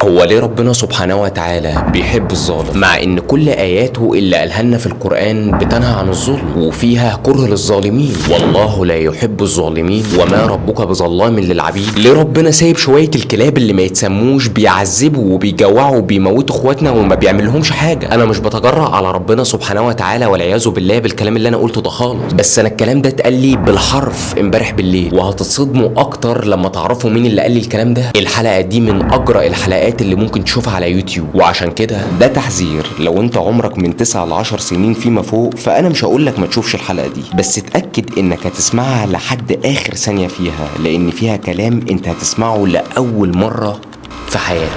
هو ليه ربنا سبحانه وتعالى بيحب الظالم مع ان كل اياته اللي قالها لنا في القرآن بتنهى عن الظلم وفيها كره للظالمين؟ والله لا يحب الظالمين وما ربك بظلام للعبيد. ليه ربنا سايب شوية الكلاب اللي ما يتسموش بيعذبوا وبيجوعوا وبيموتوا اخواتنا وما بيعملهمش حاجة؟ انا مش بتجرأ على ربنا سبحانه وتعالى والعياذ بالله بالكلام اللي انا قلته ده خالص، بس انا الكلام ده اتقال لي بالحرف امبارح بالليل، وهتتصدموا اكتر لما تعرفوا مين اللي قال لي الكلام ده. الحلقة دي من اجرأ الحلقات اللي ممكن تشوفها على يوتيوب، وعشان كده ده تحذير. لو انت عمرك من 9 ل 10 سنين فيما فوق فانا مش هقول لك ما تشوفش الحلقة دي، بس اتأكد انك هتسمعها لحد اخر ثانية فيها، لان فيها كلام انت هتسمعه لأول مرة في حياتك.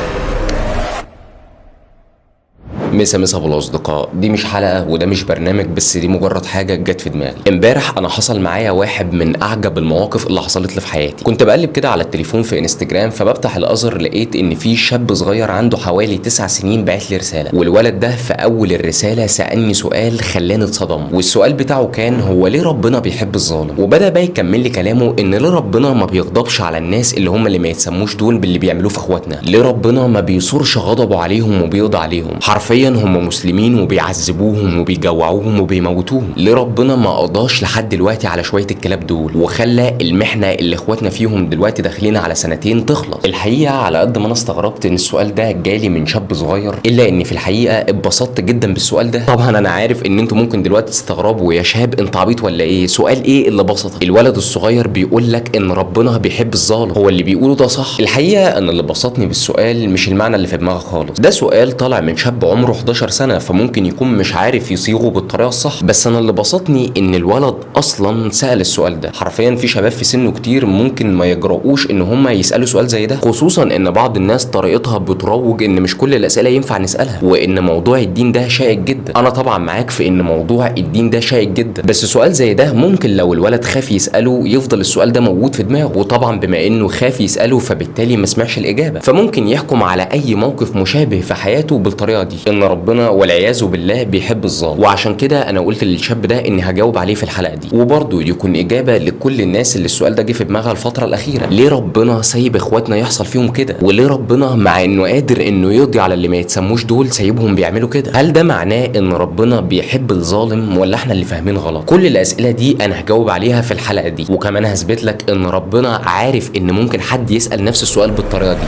مسا ابو الاصدقاء، دي مش حلقه وده مش برنامج، بس دي مجرد حاجه جت في دماغي. امبارح انا حصل معايا واحد من اعجب المواقف اللي حصلت لي في حياتي. كنت بقلب كده على التليفون في انستجرام، فبفتح الازر لقيت ان في شاب صغير عنده حوالي 9 سنين بعت لي رساله، والولد ده في اول الرساله سالني سؤال خلاني اتصدم، والسؤال بتاعه كان هو ليه ربنا بيحب الظالم؟ وبدا بقى يكمل لي كلامه ان ليه ربنا ما بيغضبش على الناس اللي هم اللي ما يتسموش دول باللي بيعملوه في اخواتنا؟ ليه ربنا ما بيصورش غضبه عليهم وبيقضي عليهم؟ حرفيا هم مسلمين وبيعذبوهم وبيجوعوهم وبيموتوهم. ليه ربنا ما قضاش لحد دلوقتي على شويه الكلاب دول وخلى المحنه اللي اخواتنا فيهم دلوقتي داخلين على سنتين تخلص؟ الحقيقه على قد ما انا استغربت ان السؤال ده جالي من شاب صغير، الا ان في الحقيقه اتبسطت جدا بالسؤال ده. طبعا انا عارف ان انتوا ممكن دلوقتي تستغربوا، يا شاب انت عبيط ولا ايه؟ سؤال ايه اللي بسطك؟ الولد الصغير بيقول لك ان ربنا بيحب الظالم، هو اللي بيقوله ده صح؟ الحقيقه ان اللي بسطني بالسؤال مش المعنى اللي في دماغك خالص، ده سؤال طالع من شاب عمره 11 سنه، فممكن يكون مش عارف يصيغه بالطريقه الصح. بس انا اللي بسطني ان الولد اصلا سال السؤال ده. حرفيا في شباب في سنه كتير ممكن ما يجرؤوش ان هم يسالوا سؤال زي ده، خصوصا ان بعض الناس طريقتها بتروج ان مش كل الاسئله ينفع نسالها، وان موضوع الدين ده شائك جدا. انا طبعا معاك في ان موضوع الدين ده شائك جدا، بس سؤال زي ده ممكن لو الولد خاف يساله يفضل السؤال ده موجود في دماغه، وطبعا بما انه خاف يساله فبالتالي ما سمعش الاجابه، فممكن يحكم على اي موقف مشابه في حياته بالطريقه دي، ان ربنا والعياذ بالله بيحب الظالم. وعشان كده انا قلت للشاب ده اني هجاوب عليه في الحلقه دي، وبرضه يكون اجابه لكل الناس اللي السؤال ده جه في دماغها الفتره الاخيره. ليه ربنا سايب اخواتنا يحصل فيهم كده؟ وليه ربنا مع انه قادر انه يقضي على اللي ما يتسموش دول سايبهم بيعملوا كده؟ هل ده معناه ان ربنا بيحب الظالم ولا احنا اللي فاهمين غلط؟ كل الاسئله دي انا هجاوب عليها في الحلقه دي، وكمان هثبت لك ان ربنا عارف ان ممكن حد يسال نفس السؤال بالطريقه دي.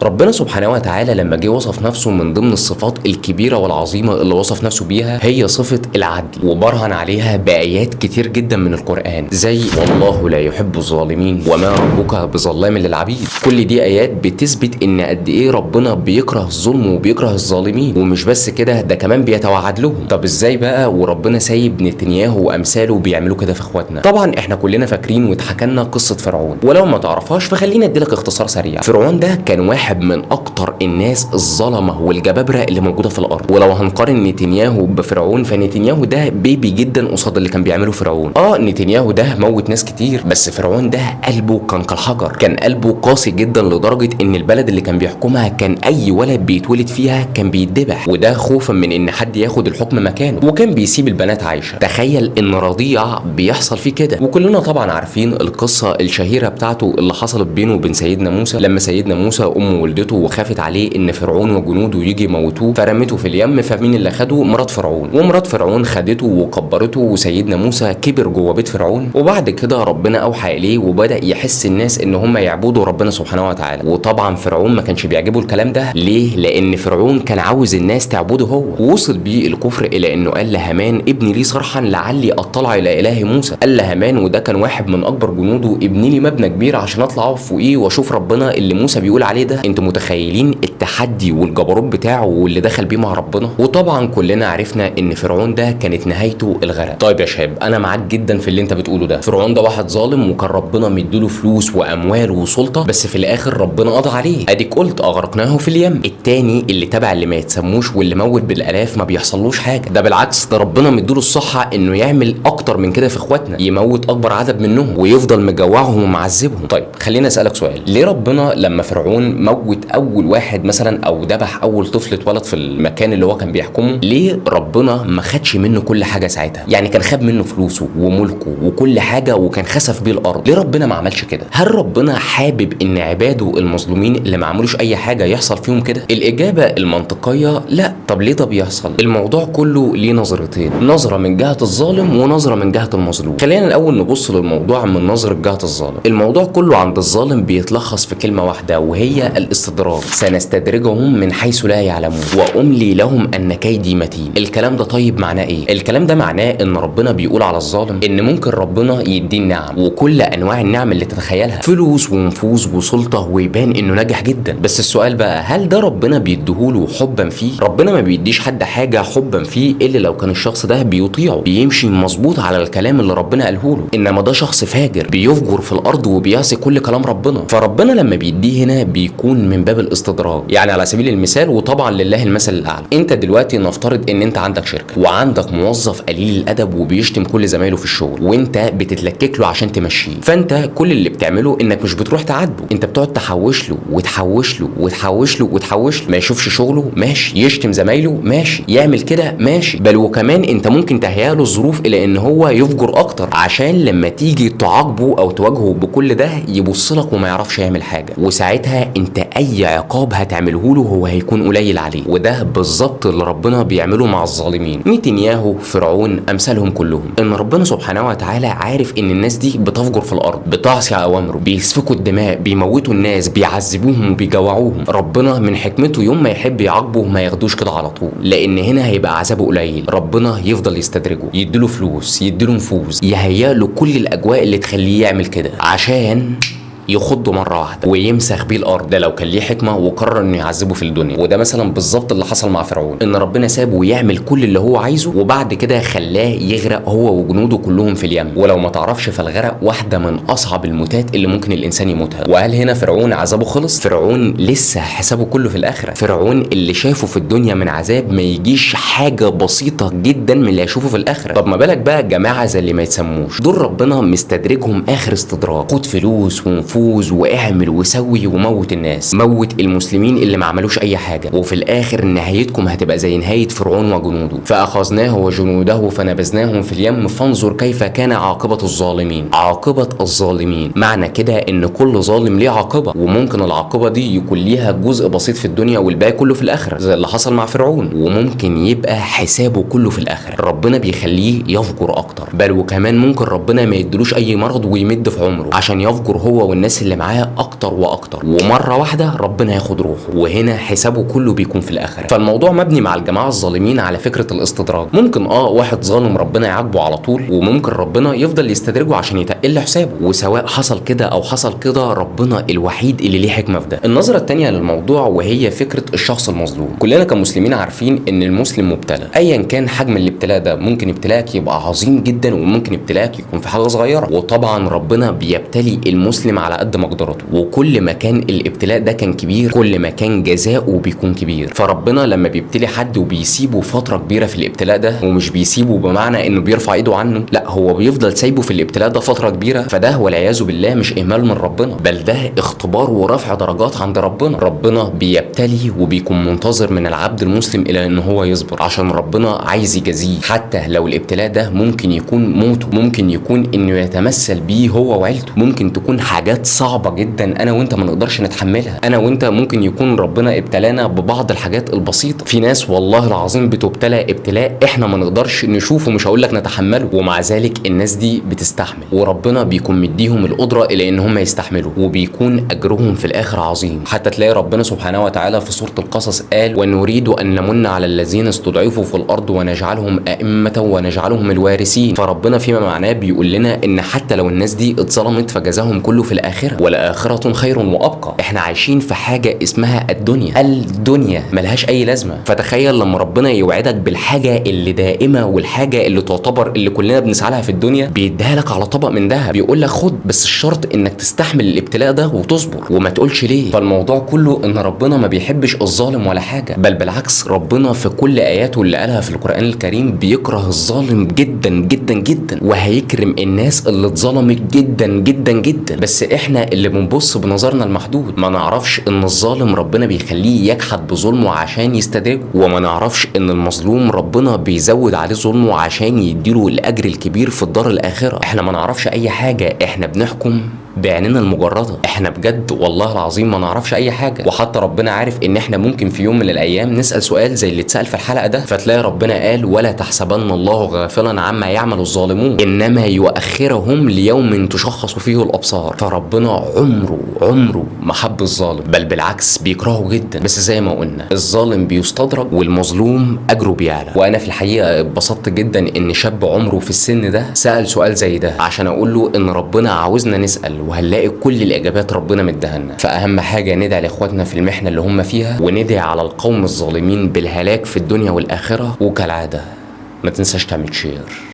ربنا سبحانه وتعالى لما جه وصف نفسه من ضمن الصفات الكبيرة والعظيمة اللي وصف نفسه بيها هي صفة العدل، وبرهن عليها بآيات كتير جدا من القرآن، زي والله لا يحب الظالمين وما ربك بظلام للعبيد. كل دي آيات بتثبت ان قد ايه ربنا بيكره الظلم وبيكره الظالمين، ومش بس كده ده كمان بيتوعد لهم. طب ازاي بقى وربنا سايب نتنياهو وامثاله بيعملوا كده في اخواتنا؟ طبعا احنا كلنا فاكرين واتحكى لنا قصة فرعون، ولو ما تعرفهاش فخلينا اديلك اختصار سريع. فرعون ده كان واحد من اكتر الناس الظلمه والجبابره اللي موجوده في الارض، ولو هنقارن نتنياهو بفرعون فنتنياهو ده بيبي جدا قصاد اللي كان بيعمله فرعون. نتنياهو ده موت ناس كتير، بس فرعون ده قلبه كان كالحجر، كان قلبه قاسي جدا لدرجه ان البلد اللي كان بيحكمها كان اي ولد بيتولد فيها كان بيتذبح، وده خوفا من ان حد ياخد الحكم مكانه، وكان بيسيب البنات عايشه. تخيل ان رضيع بيحصل فيه كده. وكلنا طبعا عارفين القصه الشهيره بتاعته اللي حصلت بينه وبين سيدنا موسى، لما سيدنا موسى امه ولدته وخافت عليه ان فرعون وجنوده يجي يموتوه فرمته في اليم، فمين اللي خده؟ مرات فرعون. ومرات فرعون خدته وكبرته، وسيدنا موسى كبر جوه بيت فرعون. وبعد كده ربنا اوحى اليه وبدا يحس الناس ان هم يعبدوا ربنا سبحانه وتعالى. وطبعا فرعون ما كانش بيعجبه الكلام ده. ليه؟ لان فرعون كان عاوز الناس تعبده هو، ووصل بيه الكفر الى انه قال لهامان ابني لي صرحا لعلي اطلع الى اله موسى. قال لهامان وده كان واحد من اكبر جنوده ابني لي مبنى كبير عشان اطلع اقف فوقيه واشوف ربنا اللي موسى بيقول عليه ده. انتوا متخيلين التحدي والجبروت بتاعه واللي دخل بيه مع ربنا؟ وطبعا كلنا عرفنا ان فرعون ده كانت نهايته الغرق. طيب يا شاب انا معاك جدا في اللي انت بتقوله ده، فرعون ده واحد ظالم وكان ربنا مديله فلوس واموال وسلطه، بس في الاخر ربنا قضى عليه. اديك قلت اغرقناه في اليم. التاني اللي تبع اللي ما يتسموش واللي موت بالالاف ما بيحصلوش حاجه، ده بالعكس ده ربنا مديله الصحه انه يعمل اكتر من كده في اخواتنا، يموت اكبر عدد منهم ويفضل مجوعهم ومعذبهم. طيب خلينا اسالك سؤال، ليه ربنا لما فرعون موت اول واحد مثلا او ذبح اول طفل اتولد في المكان اللي هو كان بيحكمه، ليه ربنا ما خدش منه كل حاجه ساعتها؟ يعني كان خد منه فلوسه وملكه وكل حاجه وكان خسف بيه الارض، ليه ربنا ما عملش كده؟ هل ربنا حابب ان عباده المظلومين اللي ما عملوش اي حاجه يحصل فيهم كده؟ الاجابه المنطقيه لا. طب ليه ده بيحصل؟ الموضوع كله ليه نظرتين، نظره من جهه الظالم ونظره من جهه المظلوم. خلينا الاول نبص للموضوع من نظره جهه الظالم. الموضوع كله عند الظالم بيتلخص في كلمه واحده وهي الاستدراج. سنستدرجهم من حيث لا يعلمون واملي لهم ان كيدي متين. الكلام ده طيب معناه ايه؟ الكلام ده معناه ان ربنا بيقول على الظالم ان ممكن ربنا يديه النعم وكل انواع النعم اللي تتخيلها، فلوس ونفوذ وسلطه، ويبان انه ناجح جدا. بس السؤال بقى، هل ده ربنا بيديهوله حبا فيه؟ ربنا ما بيديش حد حاجه حبا فيه الا لو كان الشخص ده بيطيعه، بيمشي مظبوط على الكلام اللي ربنا قاله له. انما ده شخص فاجر بيفجر في الارض وبيعصي كل كلام ربنا، فربنا لما بيديه هنا بيكون من باب الاستدراج. يعني على سبيل المثال، وطبعا لله المثل الاعلى، انت دلوقتي نفترض ان انت عندك شركه وعندك موظف قليل الادب وبيشتم كل زمايله في الشغل، وانت بتتلكك له عشان تمشيه. فانت كل اللي بتعمله انك مش بتروح تعاتبه، انت بتقعد تحوش له وتحوش له وتحوش له وتحوش له، ما يشوفش شغله ماشي، يشتم زمايله ماشي، يعمل كده ماشي، بل وكمان انت ممكن تهيأ له الظروف الى ان هو يفجر اكتر، عشان لما تيجي تعاقبه او تواجهه بكل ده يبص لك وما يعرفش يعمل حاجه، وساعتها انت اي عقاب هتعمله له هو هيكون قليل عليه. وده بالظبط اللي ربنا بيعمله مع الظالمين، نتنياهو، فرعون، امثالهم كلهم. ان ربنا سبحانه وتعالى عارف ان الناس دي بتفجر في الارض، بتعصي اوامره، بيسفكوا الدماء، بيموتوا الناس، بيعذبوهم وبيجوعوهم. ربنا من حكمته يوم ما يحب يعاقبه ما ياخدوش كده على طول، لان هنا هيبقى عذابه قليل. ربنا يفضل يستدرجه، يديله فلوس، يديله نفوذ، يهيأ له كل الاجواء اللي تخليه يعمل كده عشان يخضه مره واحده ويمسخ بيه الارض. ده لو كان ليه حكمه وقرر انه يعذبه في الدنيا. وده مثلا بالظبط اللي حصل مع فرعون، ان ربنا سابه ويعمل كل اللي هو عايزه وبعد كده خلاه يغرق هو وجنوده كلهم في اليم. ولو ما تعرفش، فالغرق واحده من اصعب الموتات اللي ممكن الانسان يموتها. وهل هنا فرعون عذابه خلص؟ فرعون لسه حسابه كله في الاخره. فرعون اللي شافه في الدنيا من عذاب ما يجيش حاجه بسيطه جدا من اللي هيشوفه في الاخره. طب ما بالك بقى جماعه زي اللي ما يتسموش دول، ربنا مستدرجهم اخر استدراج، خد فلوس ونفوذ واعمل وسوي وموت الناس، موت المسلمين اللي ما عملوش اي حاجه، وفي الاخر نهايتكم هتبقى زي نهايه فرعون وجنوده. فاخذناه وجنوده فنبذناهم في اليم فانظر كيف كان عاقبه الظالمين. عاقبه الظالمين معنى كده ان كل ظالم ليه عاقبه، وممكن العاقبه دي يكون ليها جزء بسيط في الدنيا والباقي كله في الاخره زي اللي حصل مع فرعون، وممكن يبقى حسابه كله في الاخره. ربنا بيخليه يفجر اكتر، بل وكمان ممكن ربنا ما يدلوش اي مرض ويمد في عمره عشان يفجر هو والناس اللي معاه اكتر واكتر، ومره واحده ربنا ياخد روحه، وهنا حسابه كله بيكون في الاخره. فالموضوع مبني مع الجماعه الظالمين على فكره الاستدراج. ممكن واحد ظالم ربنا يعاقبه على طول، وممكن ربنا يفضل يستدرجه عشان يتقل حسابه، وسواء حصل كده او حصل كده ربنا الوحيد اللي ليه حكمه في ده. النظره الثانيه للموضوع وهي فكره الشخص المظلوم. كلنا كمسلمين عارفين ان المسلم مبتلى، ايا كان حجم الابتلاء ده. ممكن ابتلاءك يبقى عظيم جدا، وممكن ابتلاءك يكون في حاجه صغيره، وطبعا ربنا بيبتلي المسلم على قد مقدرته، وكل ما كان الابتلاء ده كان كبير كل ما كان جزاؤه بيكون كبير. فربنا لما بيبتلي حد وبيسيبه فتره كبيره في الابتلاء ده، ومش بيسيبه بمعنى انه بيرفع ايده عنه، لا، هو بيفضل سايبه في الابتلاء ده فتره كبيره، فده والعياذ بالله مش اهمال من ربنا، بل ده اختبار ورفع درجات عند ربنا. ربنا بيبتلي وبيكون منتظر من العبد المسلم الى ان هو يصبر، عشان ربنا عايز يجازيه، حتى لو الابتلاء ده ممكن يكون موته، ممكن يكون انه يتمثل بيه هو وعيلته، ممكن تكون حاجات صعبه جدا انا وانت ما نقدرش نتحملها. انا وانت ممكن يكون ربنا ابتلانا ببعض الحاجات البسيطه. في ناس والله العظيم بتبتلى ابتلاء احنا ما نقدرش نشوفه، مش هقول لك نتحمله، ومع ذلك الناس دي بتستحمل، وربنا بيكون مديهم القدره الى ان هم يستحملوا، وبيكون اجرهم في الاخر عظيم. حتى تلاقي ربنا سبحانه وتعالى في سوره القصص قال: ونريد ان نمن على الذين استضعفوا في الارض ونجعلهم ائمه ونجعلهم الوارثين. فربنا فيما معناه بيقول لنا ان حتى لو الناس دي اتظلمت فجزاهم كله في الاخره، والاخره خير وابقى. احنا عايشين في حاجه اسمها الدنيا ملهاش اي لازمه. فتخيل لما ربنا يوعدك بالحاجه اللي دائمه والحاجه اللي تعتبر اللي كلنا بنسعى لها في الدنيا، بيديها لك على طبق من ذهب، بيقول لك خد، بس الشرط انك تستحمل الابتلاء ده وتصبر وما تقولش ليه. فالموضوع كله ان ربنا ما بيحبش الظالم ولا حاجه، بل بالعكس ربنا في كل اياته اللي قالها في القران الكريم بيكره الظالم جدا جدا جدا، وهيكرم الناس اللي اتظلمت جدا جدا جدا. بس احنا اللي بنبص بنظرنا المحدود، ما نعرفش ان الظالم ربنا بيخليه يجحد بظلمه عشان يستدرجه، وما نعرفش ان المظلوم ربنا بيزود عليه ظلمه عشان يديله الاجر الكبير في الدار الاخره. احنا ما نعرفش اي حاجه، احنا بنحكم بعيننا المجرده. احنا بجد والله العظيم ما نعرفش اي حاجه. وحتى ربنا عارف ان احنا ممكن في يوم من الايام نسال سؤال زي اللي اتسال في الحلقه ده، فتلاقي ربنا قال ولا تحسبن الله غافلا عما يعمل الظالمون انما يؤخرهم ليوم تشخص فيه الابصار. فربنا عمره ما حب الظالم، بل بالعكس بيكرهه جدا. بس زي ما قلنا الظالم بيستدرج والمظلوم اجره بيعلى. وانا في الحقيقه اتبسطت جدا ان شاب عمره في السن ده سال سؤال زي ده عشان اقول له ان ربنا عاوزنا نسال، وهنلاقي كل الاجابات ربنا مديها لنا. فاهم حاجه ندعي لاخواتنا في المحنه اللي هم فيها، وندعي على القوم الظالمين بالهلاك في الدنيا والاخره. وكالعاده ما تنساش تعمل شير.